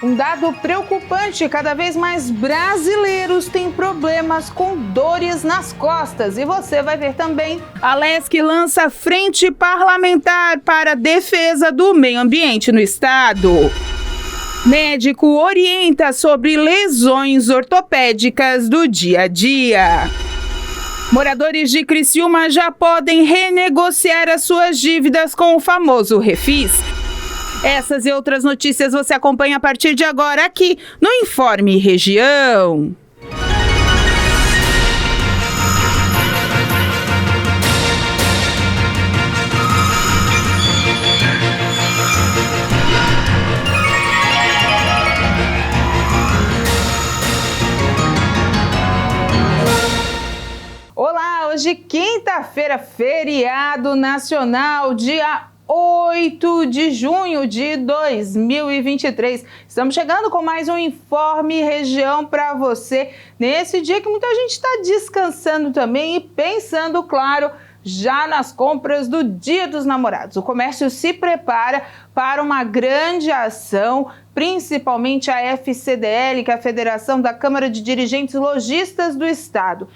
Um dado preocupante: cada vez mais brasileiros têm problemas com dores nas costas. E você vai ver também. A Alesc lança frente parlamentar para a defesa do meio ambiente no estado. Médico orienta sobre lesões ortopédicas do dia a dia. Moradores de Criciúma já podem renegociar as suas dívidas com o famoso Refis. Essas e outras notícias você acompanha a partir de agora aqui no Informe Região. Olá, hoje quinta-feira, feriado nacional, dia 8 de junho de 2023. Estamos chegando com mais um Informe Região para você, nesse dia que muita gente está descansando também e pensando, claro, já nas compras do Dia dos Namorados. O comércio se prepara para uma grande ação, principalmente a FCDL, que é a Federação da Câmara de Dirigentes Lojistas do Estado.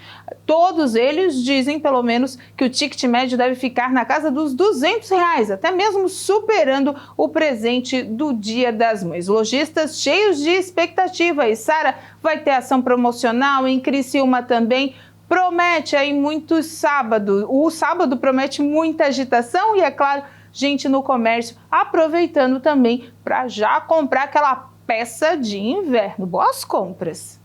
Todos eles dizem, pelo menos, que o ticket médio deve ficar na casa dos R$200, até mesmo superando o presente do Dia das Mães. Lojistas cheios de expectativa. E Sara, vai ter ação promocional em Criciúma também. Promete aí muitos sábados. O sábado promete muita agitação e, é claro, gente no comércio aproveitando também para já comprar aquela peça de inverno. Boas compras.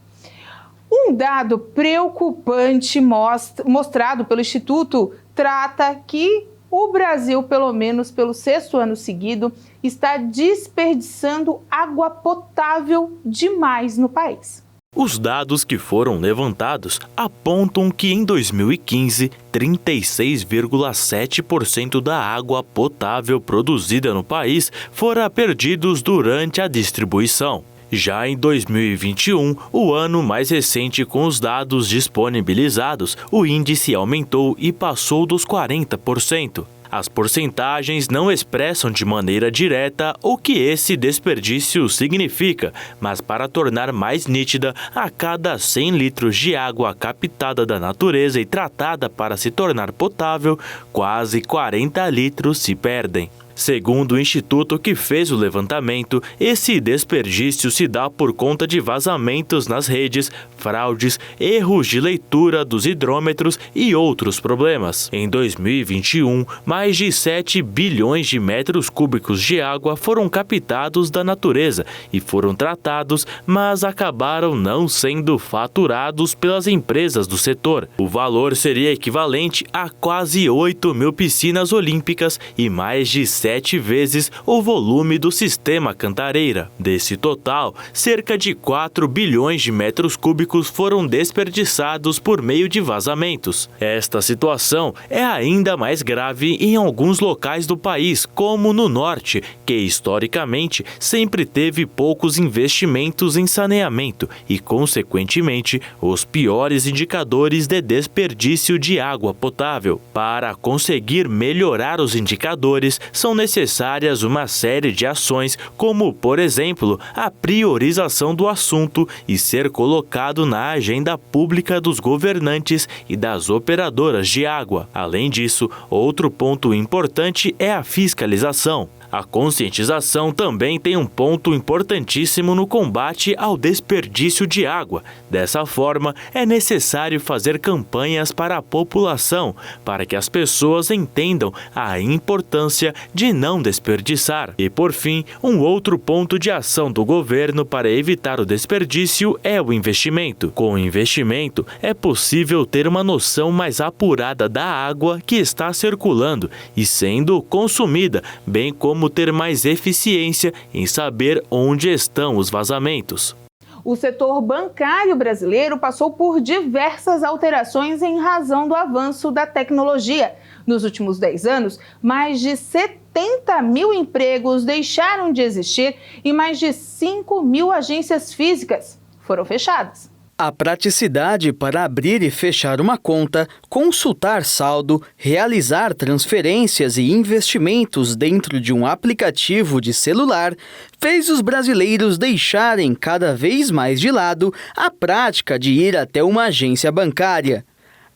Um dado preocupante mostrado pelo Instituto trata que o Brasil, pelo menos pelo 6º ano seguido, está desperdiçando água potável demais no país. Os dados que foram levantados apontam que em 2015, 36,7% da água potável produzida no país fora perdidos durante a distribuição. Já em 2021, o ano mais recente com os dados disponibilizados, o índice aumentou e passou dos 40%. As porcentagens não expressam de maneira direta o que esse desperdício significa, mas para tornar mais nítida, a cada 100 litros de água captada da natureza e tratada para se tornar potável, quase 40 litros se perdem. Segundo o instituto que fez o levantamento, esse desperdício se dá por conta de vazamentos nas redes, fraudes, erros de leitura dos hidrômetros e outros problemas. Em 2021, mais de 7 bilhões de metros cúbicos de água foram captados da natureza e foram tratados, mas acabaram não sendo faturados pelas empresas do setor. O valor seria equivalente a quase 8 mil piscinas olímpicas e mais de 7 vezes o volume do sistema Cantareira. Desse total, cerca de 4 bilhões de metros cúbicos foram desperdiçados por meio de vazamentos. Esta situação é ainda mais grave em alguns locais do país, como no norte, que historicamente sempre teve poucos investimentos em saneamento e, consequentemente, os piores indicadores de desperdício de água potável. Para conseguir melhorar os indicadores, são necessárias uma série de ações, como, por exemplo, a priorização do assunto e ser colocado na agenda pública dos governantes e das operadoras de água. Além disso, outro ponto importante é a fiscalização. A conscientização também tem um ponto importantíssimo no combate ao desperdício de água. Dessa forma, é necessário fazer campanhas para a população, para que as pessoas entendam a importância de não desperdiçar. E, por fim, um outro ponto de ação do governo para evitar o desperdício é o investimento. Com o investimento, é possível ter uma noção mais apurada da água que está circulando e sendo consumida, bem como ter mais eficiência em saber onde estão os vazamentos. O setor bancário brasileiro passou por diversas alterações em razão do avanço da tecnologia. Nos últimos 10 anos, mais de 70 mil empregos deixaram de existir e mais de 5 mil agências físicas foram fechadas. A praticidade para abrir e fechar uma conta, consultar saldo, realizar transferências e investimentos dentro de um aplicativo de celular fez os brasileiros deixarem cada vez mais de lado a prática de ir até uma agência bancária.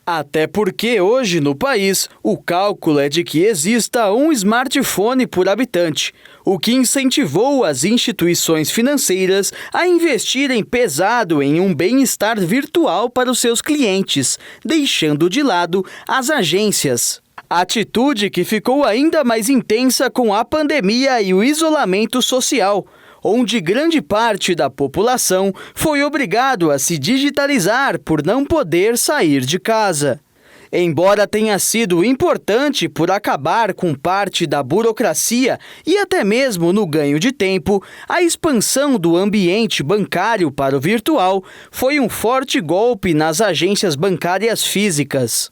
Até porque hoje no país o cálculo é de que exista um smartphone por habitante, o que incentivou as instituições financeiras a investirem pesado em um bem-estar virtual para os seus clientes, deixando de lado as agências. Atitude que ficou ainda mais intensa com a pandemia e o isolamento social, onde grande parte da população foi obrigado a se digitalizar por não poder sair de casa. Embora tenha sido importante por acabar com parte da burocracia e até mesmo no ganho de tempo, a expansão do ambiente bancário para o virtual foi um forte golpe nas agências bancárias físicas.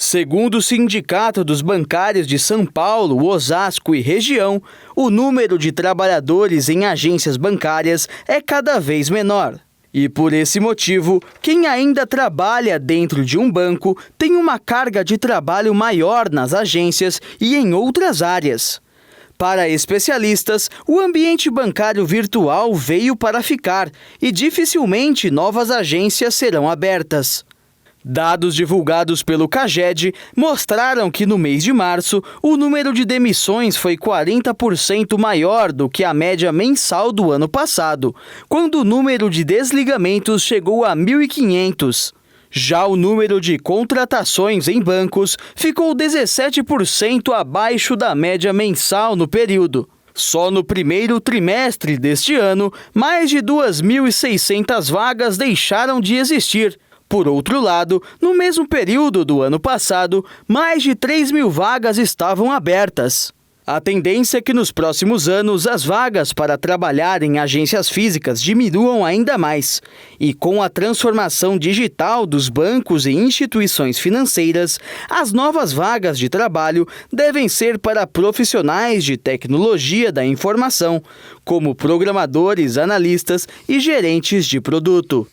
Segundo o Sindicato dos Bancários de São Paulo, Osasco e região, o número de trabalhadores em agências bancárias é cada vez menor. E por esse motivo, quem ainda trabalha dentro de um banco tem uma carga de trabalho maior nas agências e em outras áreas. Para especialistas, o ambiente bancário virtual veio para ficar e dificilmente novas agências serão abertas. Dados divulgados pelo CAGED mostraram que no mês de março, o número de demissões foi 40% maior do que a média mensal do ano passado, quando o número de desligamentos chegou a 1.500. Já o número de contratações em bancos ficou 17% abaixo da média mensal no período. Só no primeiro trimestre deste ano, mais de 2.600 vagas deixaram de existir. Por outro lado, no mesmo período do ano passado, mais de 3.000 vagas estavam abertas. A tendência é que nos próximos anos as vagas para trabalhar em agências físicas diminuam ainda mais. E com a transformação digital dos bancos e instituições financeiras, as novas vagas de trabalho devem ser para profissionais de tecnologia da informação, como programadores, analistas e gerentes de produto.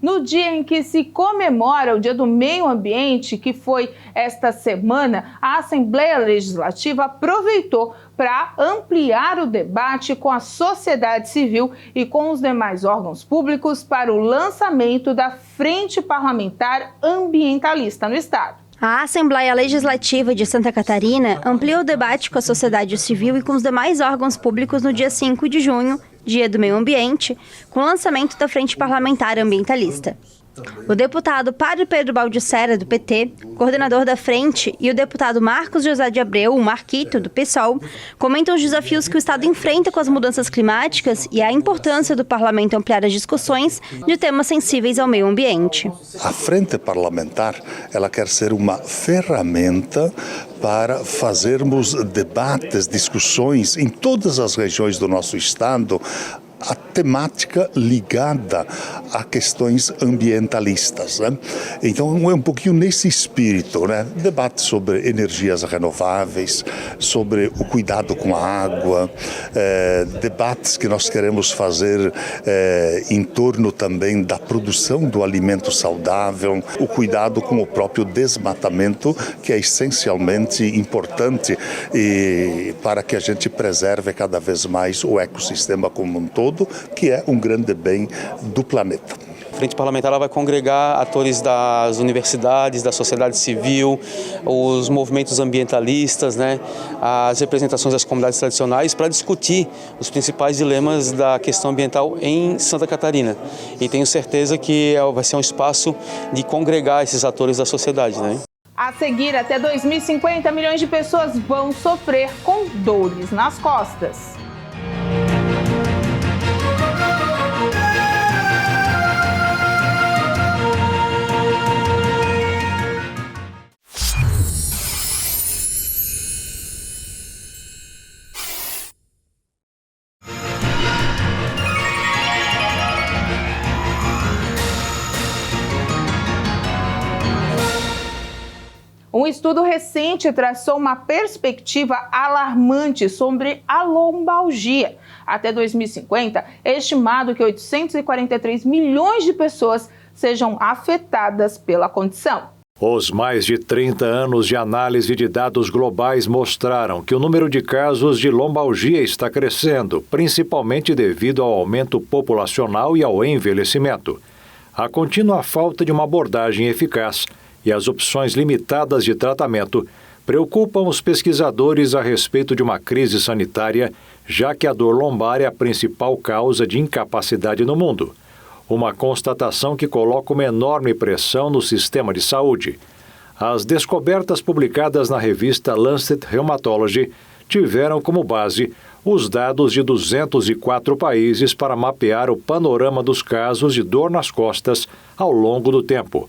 No dia em que se comemora o Dia do Meio Ambiente, que foi esta semana, a Assembleia Legislativa aproveitou para ampliar o debate com a sociedade civil e com os demais órgãos públicos para o lançamento da Frente Parlamentar Ambientalista no Estado. A Assembleia Legislativa de Santa Catarina ampliou o debate com a sociedade civil e com os demais órgãos públicos no dia 5 de junho, Dia do Meio Ambiente, com o lançamento da Frente Parlamentar Ambientalista. O deputado Padre Pedro Baldissera, do PT, coordenador da frente, e o deputado Marcos José de Abreu, o Marquito, do PSOL, comentam os desafios que o Estado enfrenta com as mudanças climáticas e a importância do parlamento ampliar as discussões de temas sensíveis ao meio ambiente. A frente parlamentar, ela quer ser uma ferramenta para fazermos debates, discussões em todas as regiões do nosso Estado, a temática ligada a questões ambientalistas, né? Então é um pouquinho nesse espírito, né? Debate sobre energias renováveis, sobre o cuidado com a água, debates que nós queremos fazer em torno também da produção do alimento saudável, o cuidado com o próprio desmatamento, que é essencialmente importante para que a gente preserve cada vez mais o ecossistema como um todo, que é um grande bem do planeta. A Frente Parlamentar ela vai congregar atores das universidades, da sociedade civil, os movimentos ambientalistas, né, as representações das comunidades tradicionais para discutir os principais dilemas da questão ambiental em Santa Catarina. E tenho certeza que vai ser um espaço de congregar esses atores da sociedade, né? A seguir, até 2050, milhões de pessoas vão sofrer com dores nas costas. Um estudo recente traçou uma perspectiva alarmante sobre a lombalgia. Até 2050, é estimado que 843 milhões de pessoas sejam afetadas pela condição. Os mais de 30 anos de análise de dados globais mostraram que o número de casos de lombalgia está crescendo, principalmente devido ao aumento populacional e ao envelhecimento. A contínua falta de uma abordagem eficaz e as opções limitadas de tratamento preocupam os pesquisadores a respeito de uma crise sanitária, já que a dor lombar é a principal causa de incapacidade no mundo. Uma constatação que coloca uma enorme pressão no sistema de saúde. As descobertas publicadas na revista Lancet Rheumatology tiveram como base os dados de 204 países para mapear o panorama dos casos de dor nas costas ao longo do tempo.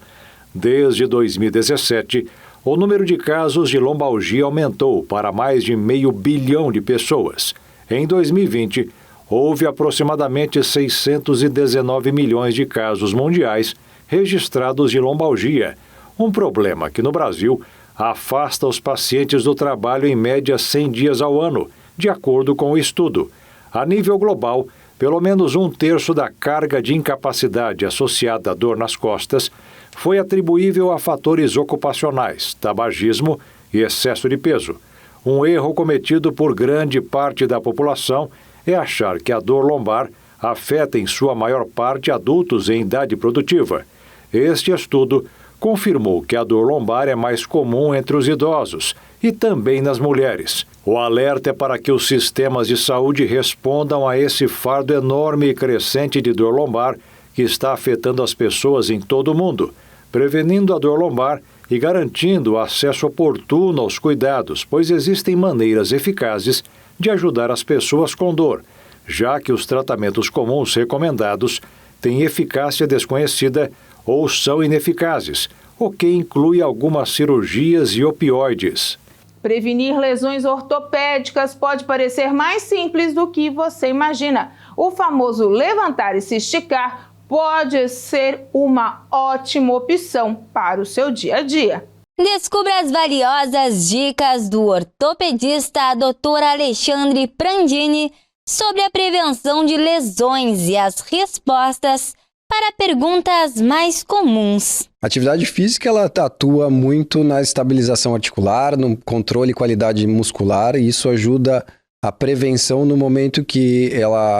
Desde 2017, o número de casos de lombalgia aumentou para mais de 500 milhões de pessoas. Em 2020, houve aproximadamente 619 milhões de casos mundiais registrados de lombalgia, um problema que no Brasil afasta os pacientes do trabalho em média 100 dias ao ano, de acordo com o estudo. A nível global, pelo menos 1/3 da carga de incapacidade associada à dor nas costas foi atribuível a fatores ocupacionais, tabagismo e excesso de peso. Um erro cometido por grande parte da população é achar que a dor lombar afeta em sua maior parte adultos em idade produtiva. Este estudo confirmou que a dor lombar é mais comum entre os idosos e também nas mulheres. O alerta é para que os sistemas de saúde respondam a esse fardo enorme e crescente de dor lombar que está afetando as pessoas em todo o mundo, prevenindo a dor lombar e garantindo o acesso oportuno aos cuidados, pois existem maneiras eficazes de ajudar as pessoas com dor, já que os tratamentos comuns recomendados têm eficácia desconhecida ou são ineficazes, o que inclui algumas cirurgias e opioides. Prevenir lesões ortopédicas pode parecer mais simples do que você imagina. O famoso levantar e se esticar pode ser uma ótima opção para o seu dia a dia. Descubra as valiosas dicas do ortopedista Dr. Alexandre Prandini sobre a prevenção de lesões e as respostas para perguntas mais comuns. A atividade física ela atua muito na estabilização articular, no controle e qualidade muscular, e isso ajuda a prevenção no momento que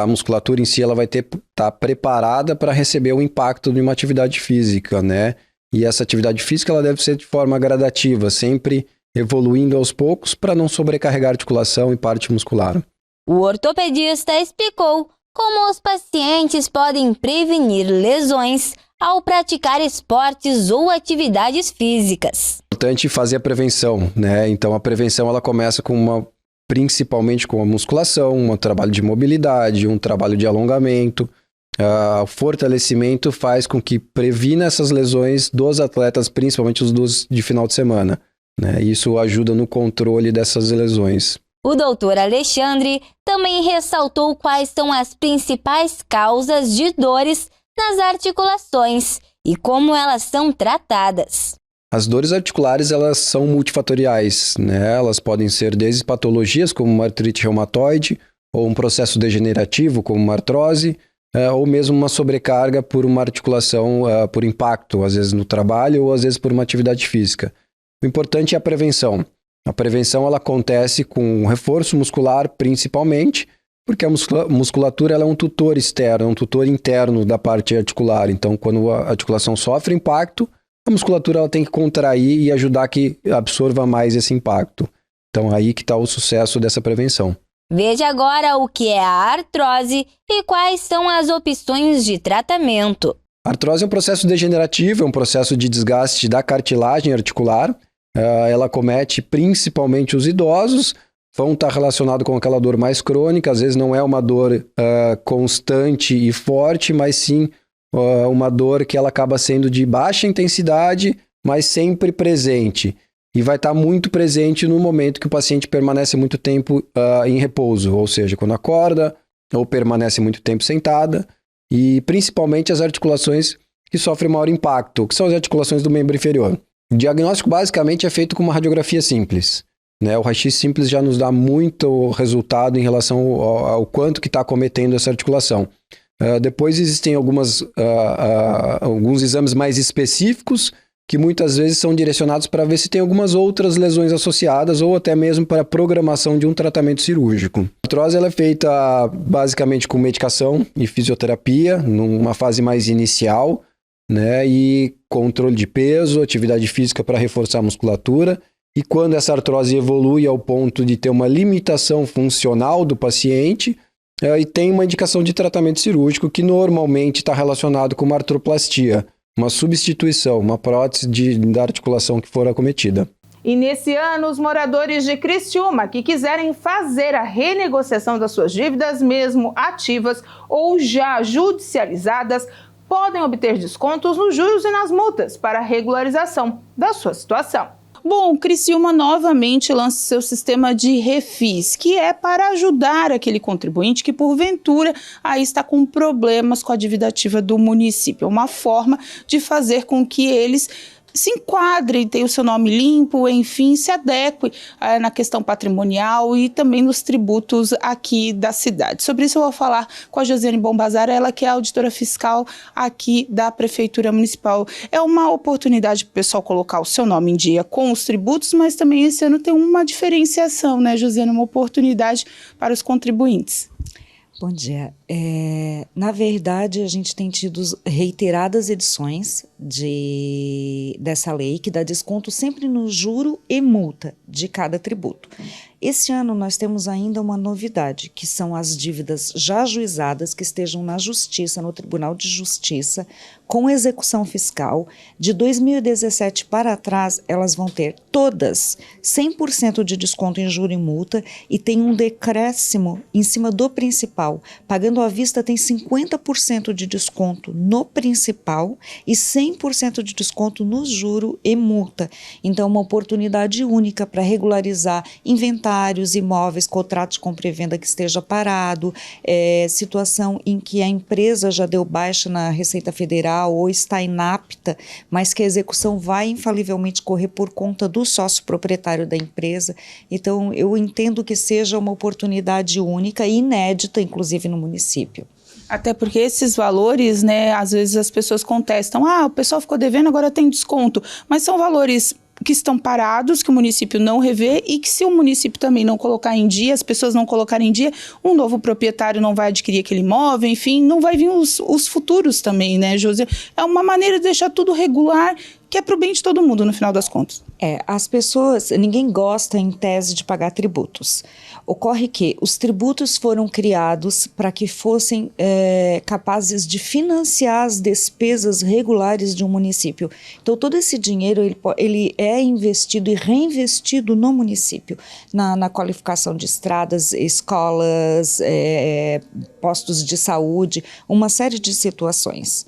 a musculatura em si ela vai estar preparada para receber o impacto de uma atividade física, né? E essa atividade física ela deve ser de forma gradativa, sempre evoluindo aos poucos para não sobrecarregar a articulação e parte muscular. O ortopedista explicou como os pacientes podem prevenir lesões ao praticar esportes ou atividades físicas. É importante fazer a prevenção, né? Então a prevenção ela começa principalmente com a musculação, um trabalho de mobilidade, um trabalho de alongamento. O fortalecimento faz com que previna essas lesões dos atletas, principalmente os dos de final de semana, né? Isso ajuda no controle dessas lesões. O doutor Alexandre também ressaltou quais são as principais causas de dores nas articulações e como elas são tratadas. As dores articulares elas são multifatoriais, né? Elas podem ser desde patologias como uma artrite reumatoide ou um processo degenerativo como uma artrose, ou mesmo uma sobrecarga por uma articulação por impacto, às vezes no trabalho ou às vezes por uma atividade física. O importante é a prevenção. A prevenção ela acontece com um reforço muscular principalmente, porque a musculatura ela é um tutor externo, um tutor interno da parte articular. Então, quando a articulação sofre impacto, a musculatura ela tem que contrair e ajudar que absorva mais esse impacto. Então, aí que está o sucesso dessa prevenção. Veja agora o que é a artrose e quais são as opções de tratamento. A artrose é um processo degenerativo, é um processo de desgaste da cartilagem articular. Ela acomete principalmente os idosos, vão estar relacionados com aquela dor mais crônica, às vezes não é uma dor constante e forte, mas sim uma dor que ela acaba sendo de baixa intensidade, mas sempre presente. E vai estar muito presente no momento que o paciente permanece muito tempo em repouso, ou seja, quando acorda ou permanece muito tempo sentada, e principalmente as articulações que sofrem maior impacto, que são as articulações do membro inferior. O diagnóstico basicamente é feito com uma radiografia simples. né? O raio-x simples já nos dá muito resultado em relação ao quanto que está acometendo essa articulação. Depois existem alguns exames mais específicos que muitas vezes são direcionados para ver se tem algumas outras lesões associadas ou até mesmo para a programação de um tratamento cirúrgico. A artrose ela é feita basicamente com medicação e fisioterapia, numa fase mais inicial, né? E controle de peso, atividade física para reforçar a musculatura. E quando essa artrose evolui ao ponto de ter uma limitação funcional do paciente, e tem uma indicação de tratamento cirúrgico que normalmente está relacionado com uma artroplastia, uma substituição, uma prótese da articulação que for acometida. E nesse ano, os moradores de Criciúma que quiserem fazer a renegociação das suas dívidas, mesmo ativas ou já judicializadas, podem obter descontos nos juros e nas multas para a regularização da sua situação. Bom, Criciúma novamente lança seu sistema de refis, que é para ajudar aquele contribuinte que, porventura, aí está com problemas com a dívida ativa do município. É uma forma de fazer com que eles se enquadre, tenha o seu nome limpo, enfim, se adeque na questão patrimonial e também nos tributos aqui da cidade. Sobre isso eu vou falar com a Josiane Bombazar, ela que é a auditora fiscal aqui da Prefeitura Municipal. É uma oportunidade para o pessoal colocar o seu nome em dia com os tributos, mas também esse ano tem uma diferenciação, né, Josiane? Uma oportunidade para os contribuintes. Bom dia. Na verdade, a gente tem tido reiteradas edições dessa lei que dá desconto sempre no juro e multa de cada tributo. Esse ano nós temos ainda uma novidade, que são as dívidas já ajuizadas que estejam na Justiça, no Tribunal de Justiça, com execução fiscal. De 2017 para trás, elas vão ter todas 100% de desconto em juro e multa e tem um decréscimo em cima do principal. Pagando à vista tem 50% de desconto no principal e 100% de desconto no juro e multa. Então, uma oportunidade única para regularizar inventários, imóveis, contratos de compra e venda que esteja parado, situação em que a empresa já deu baixa na Receita Federal ou está inapta, mas que a execução vai infalivelmente correr por conta do sócio proprietário da empresa. Então, eu entendo que seja uma oportunidade única e inédita, inclusive no município. Até porque esses valores, né, às vezes as pessoas contestam, o pessoal ficou devendo, agora tem desconto, mas são valores que estão parados, que o município não revê e que se o município também não colocar em dia, as pessoas não colocarem em dia, um novo proprietário não vai adquirir aquele imóvel, enfim, não vai vir os futuros também, né, José? É uma maneira de deixar tudo regular, que é para o bem de todo mundo, no final das contas. As pessoas, ninguém gosta em tese de pagar tributos. Ocorre que os tributos foram criados para que fossem capazes de financiar as despesas regulares de um município. Então, todo esse dinheiro ele é investido e reinvestido no município, na qualificação de estradas, escolas, postos de saúde, uma série de situações.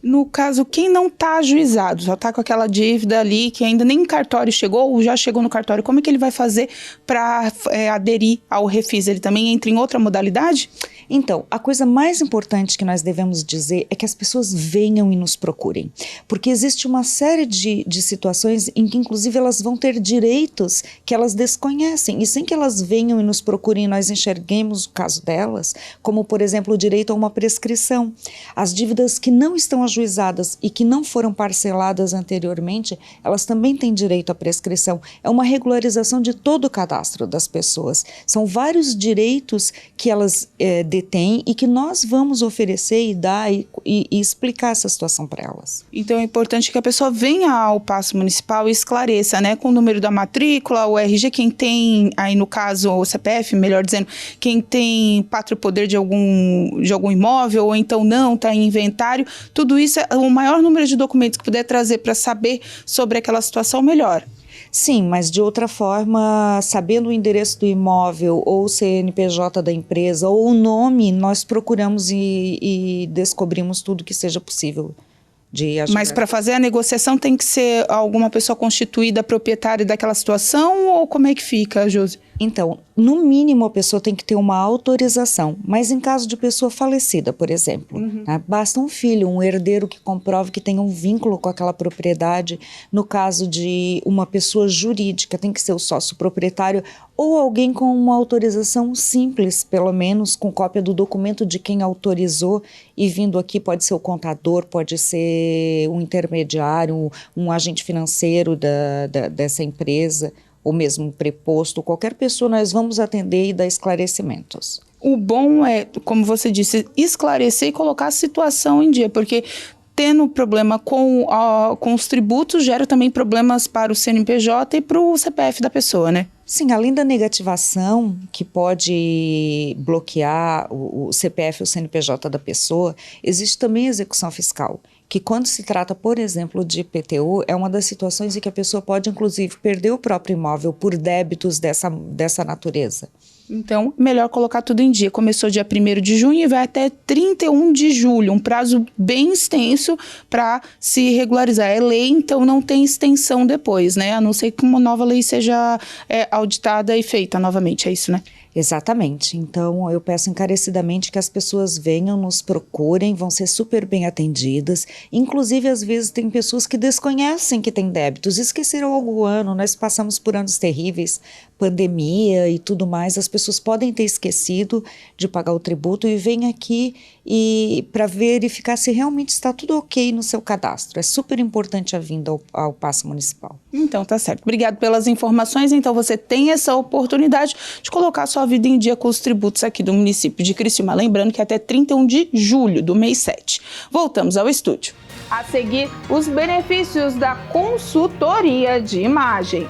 No caso, quem não está ajuizado, já está com aquela dívida ali, que ainda nem em cartório chegou, ou já chegou no cartório, como é que ele vai fazer para aderir ao refis? Ele também entra em outra modalidade? Então, a coisa mais importante que nós devemos dizer é que as pessoas venham e nos procurem, porque existe uma série de situações em que, inclusive, elas vão ter direitos que elas desconhecem, e sem que elas venham e nos procurem, nós enxerguemos o caso delas, como, por exemplo, o direito a uma prescrição. As dívidas que não estão ajuizadas e que não foram parceladas anteriormente, elas também têm direito à prescrição. É uma regularização de todo o cadastro das pessoas. São vários direitos que elas detêm e que nós vamos oferecer e dar e explicar essa situação para elas. Então é importante que a pessoa venha ao Paço Municipal e esclareça, né, com o número da matrícula, o RG, quem tem, aí no caso o CPF, melhor dizendo, quem tem pátrio poder de algum imóvel, ou então não, está em inventário, tudo isso, o maior número de documentos que puder trazer para saber sobre aquela situação, melhor. Sim, mas de outra forma, sabendo o endereço do imóvel ou o CNPJ da empresa ou o nome, nós procuramos e descobrimos tudo que seja possível. Mas para fazer a negociação tem que ser alguma pessoa constituída proprietária daquela situação ou como é que fica, Josi? Então, no mínimo a pessoa tem que ter uma autorização, mas em caso de pessoa falecida, por exemplo, né, basta um filho, um herdeiro que comprove que tem um vínculo com aquela propriedade. No caso de uma pessoa jurídica, tem que ser o sócio proprietário ou alguém com uma autorização simples, pelo menos com cópia do documento de quem autorizou, e vindo aqui pode ser o contador, pode ser um intermediário, um agente financeiro dessa empresa, ou mesmo um preposto, qualquer pessoa nós vamos atender e dar esclarecimentos. O bom é, como você disse, esclarecer e colocar a situação em dia, porque tendo problema com os tributos gera também problemas para o CNPJ e para o CPF da pessoa, né? Sim, além da negativação, que pode bloquear o CPF e o CNPJ da pessoa, existe também a execução fiscal, que quando se trata, por exemplo, de IPTU, é uma das situações em que a pessoa pode, inclusive, perder o próprio imóvel por débitos dessa natureza. Então, melhor colocar tudo em dia. Começou dia 1º de junho e vai até 31 de julho, um prazo bem extenso para se regularizar. É lei, então não tem extensão depois, né? A não ser que uma nova lei seja auditada e feita novamente, é isso, né? Exatamente. Então, eu peço encarecidamente que as pessoas venham, nos procurem, vão ser super bem atendidas. Inclusive, às vezes, tem pessoas que desconhecem que têm débitos, esqueceram algum ano, nós passamos por anos terríveis, pandemia e tudo mais, as pessoas podem ter esquecido de pagar o tributo e vêm aqui para verificar se realmente está tudo ok no seu cadastro. É super importante a vinda ao Paço Municipal. Então, tá certo. Obrigado pelas informações. Então, você tem essa oportunidade de colocar sua vida em dia com os tributos aqui do município de Criciúma. Lembrando que até 31 de julho do mês 7. Voltamos ao estúdio. A seguir, os benefícios da consultoria de imagem.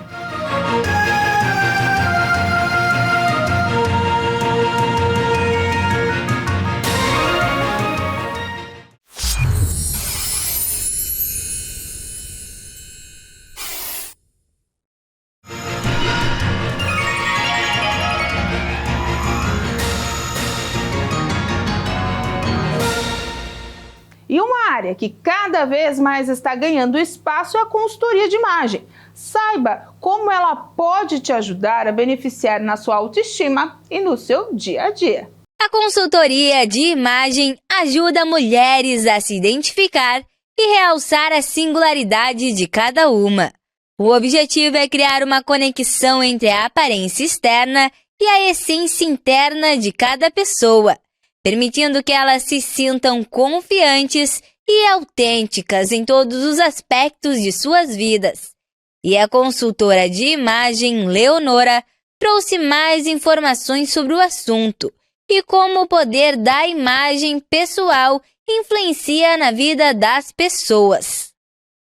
E uma área que cada vez mais está ganhando espaço é a consultoria de imagem. Saiba como ela pode te ajudar a beneficiar na sua autoestima e no seu dia a dia. A consultoria de imagem ajuda mulheres a se identificar e realçar a singularidade de cada uma. O objetivo é criar uma conexão entre a aparência externa e a essência interna de cada pessoa, permitindo que elas se sintam confiantes e autênticas em todos os aspectos de suas vidas. E a consultora de imagem, Leonora, trouxe mais informações sobre o assunto e como o poder da imagem pessoal influencia na vida das pessoas.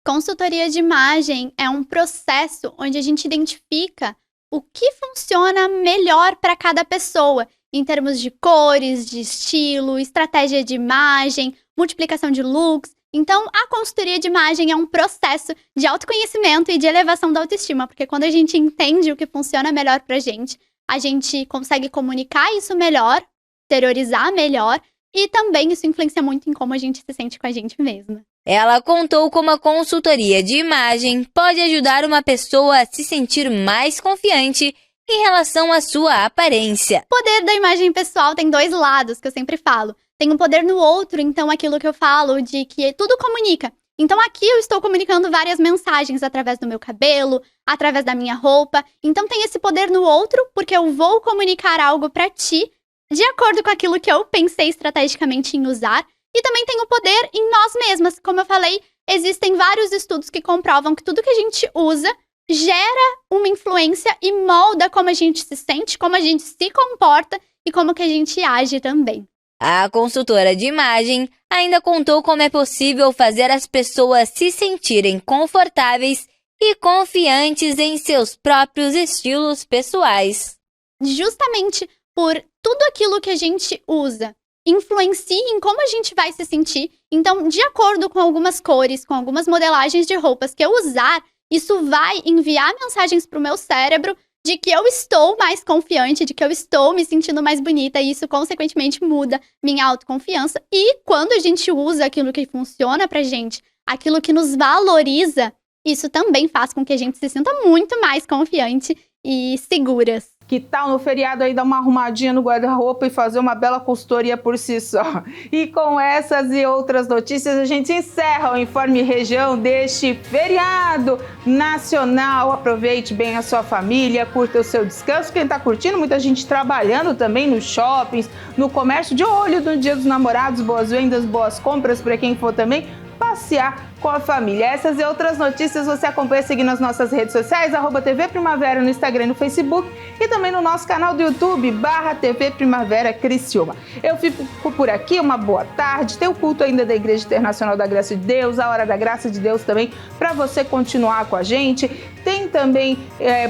Consultoria de imagem é um processo onde a gente identifica o que funciona melhor para cada pessoa, em termos de cores, de estilo, estratégia de imagem, multiplicação de looks. Então, a consultoria de imagem é um processo de autoconhecimento e de elevação da autoestima, porque quando a gente entende o que funciona melhor pra gente, a gente consegue comunicar isso melhor, exteriorizar melhor, e também isso influencia muito em como a gente se sente com a gente mesma. Ela contou como a consultoria de imagem pode ajudar uma pessoa a se sentir mais confiante em relação à sua aparência. O poder da imagem pessoal tem dois lados, que eu sempre falo. Tem um poder no outro, então aquilo que eu falo de que tudo comunica. Então aqui eu estou comunicando várias mensagens através do meu cabelo, através da minha roupa. Então tem esse poder no outro, porque eu vou comunicar algo pra ti, de acordo com aquilo que eu pensei estrategicamente em usar. E também tem o poder em nós mesmas. Como eu falei, existem vários estudos que comprovam que tudo que a gente usa gera uma influência e molda como a gente se sente, como a gente se comporta e como que a gente age também. A consultora de imagem ainda contou como é possível fazer as pessoas se sentirem confortáveis e confiantes em seus próprios estilos pessoais. Justamente por tudo aquilo que a gente usa influencia em como a gente vai se sentir. Então, de acordo com algumas cores, com algumas modelagens de roupas que eu usar, isso vai enviar mensagens para o meu cérebro de que eu estou mais confiante, de que eu estou me sentindo mais bonita, e isso, consequentemente, muda minha autoconfiança. E quando a gente usa aquilo que funciona pra gente, aquilo que nos valoriza, isso também faz com que a gente se sinta muito mais confiante e seguras. Que tal no feriado aí dar uma arrumadinha no guarda-roupa e fazer uma bela consultoria por si só? E com essas e outras notícias a gente encerra o Informe Região deste feriado nacional. Aproveite bem a sua família, curta o seu descanso. Quem tá curtindo, muita gente trabalhando também nos shoppings, no comércio, de olho no Dia dos Namorados, boas vendas, boas compras para quem for também passear com a família. Essas e outras notícias você acompanha seguindo as nossas redes sociais, @TV Primavera no Instagram e no Facebook, e também no nosso canal do YouTube, /TV Primavera Criciúma. Eu fico por aqui, uma boa tarde, tem o culto ainda da Igreja Internacional da Graça de Deus, a Hora da Graça de Deus também, para você continuar com a gente. Tem também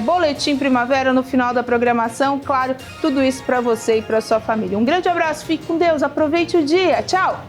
Boletim Primavera no final da programação, claro, tudo isso para você e para sua família. Um grande abraço, fique com Deus, aproveite o dia, tchau!